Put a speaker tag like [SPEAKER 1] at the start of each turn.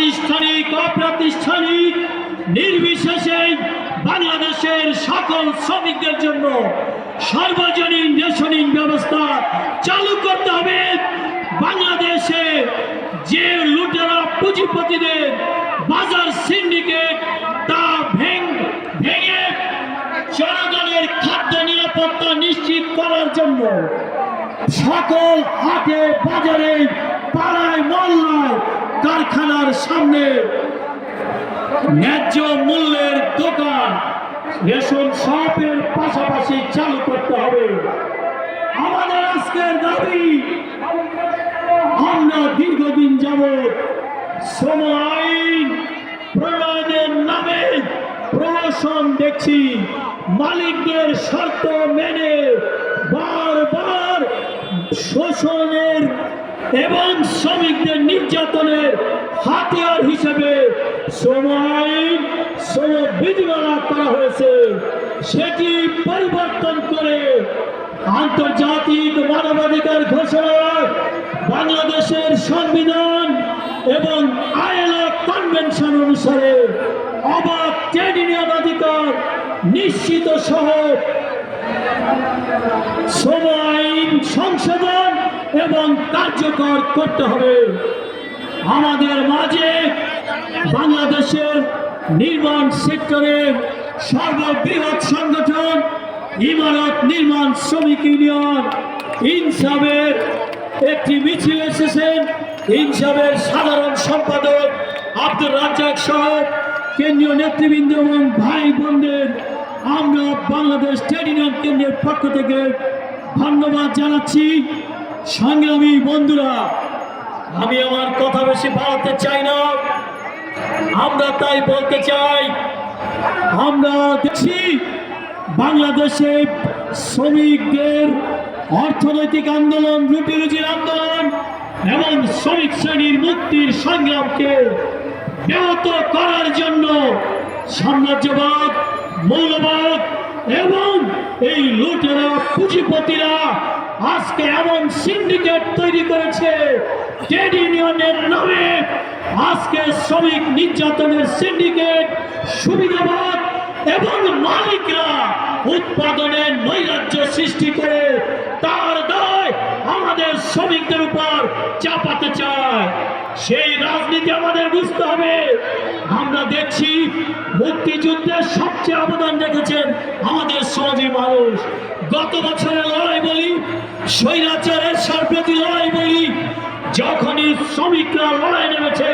[SPEAKER 1] প্রাতিষ্ঠানিক অপ্রাতিষ্ঠানিক নির্বিশেষে বাংলাদেশের সকল শ্রমিকদের জন্য সর্বজনীন রেশনিং ব্যবস্থা চালু করতে হবে। বাংলাদেশে যে লুটেরা পুঁজিপতিদের বাজার সিন্ডিকেট তা ভেঙে জনগণের খাদ্য নিরাপত্তা নিশ্চিত করার জন্য সকল হাটে বাজারে পাড়ায় মহল্লায় কারখানার সামনে ন্যায্য মূল্যের দোকান রেশন শপের পাশাপাশি চালু করতে হবে। আমাদের আজকের দাবি, আমরা দীর্ঘদিন যাবৎ শ্রম আইন প্রণয়নের নামে প্রহসন দেখছি। মালিকদের শর্ত মেনে বারবার শোষণের এবং শ্রমিকদের নির্যাতনের হাতিয়ার হিসেবে শ্রম আইন শ্রম বিধিমালা করা হয়েছে। সেটি পরিবর্তন করে আন্তর্জাতিক মানবাধিকার ঘোষণা, বাংলাদেশের সংবিধান এবং আইএলও কনভেনশন অনুসারে অবাধ ট্রেড ইউনিয়ন অধিকার নিশ্চিত সহ শ্রম আইন সংশোধন এবং কার্যকর করতে হবে। আমাদের মাঝে বাংলাদেশের নির্মাণ সেক্টরের সর্ববৃহৎ সংগঠন ইমারত নির্মাণ শ্রমিক ইউনিয়ন ইনসাফের একটি মিছিল এসেছেন। ইনসাফের সাধারণ সম্পাদক আব্দুর রাজ্জাক সহ কেন্দ্রীয় নেতৃবৃন্দ এবং ভাই বোনদের আমরা বাংলাদেশ ট্রেড ইউনিয়ন কেন্দ্রের পক্ষ থেকে ধন্যবাদ জানাচ্ছি। সংগ্রামী বন্ধুরা, আমি আমার কথা বেশি বাড়াতে চাই না, আমরা তাই বলতে চাই, আমরা দেখছি বাংলাদেশে শ্রমিকদের অর্থনৈতিক আন্দোলন, রুটি রুজির আন্দোলন এবং শ্রমিক শ্রেণীর মুক্তির সংগ্রামকে ব্যাহত করার জন্য সাম্রাজ্যবাদ, মৌলবাদ এবং এই লুটেরা পুঁজিপতিরা আজকে এমন সিন্ডিকেট তৈরি করেছে ট্রেড ইউনিয়নের নামে। আজকে শ্রমিক নির্যাতনের সিন্ডিকেট, সুবিধাবাদ এবং মালিকরা উৎপাদনের নৈরাজ্য সৃষ্টি করে তার দায় আমাদের শ্রমিকদের উপর চাপাতে চায়। সেই রাজনীতি আমাদের বুঝতে হবে। আমরা দেখছি মুক্তিযুদ্ধের সবচেয়ে অবদান রেখেছেন আমাদের শ্রমজীবী মানুষ। গত বছরের লড়াই বলি, স্বৈরাচারের প্রতি লড়াই বলি, যখনই শ্রমিকরা লড়াই নেমেছে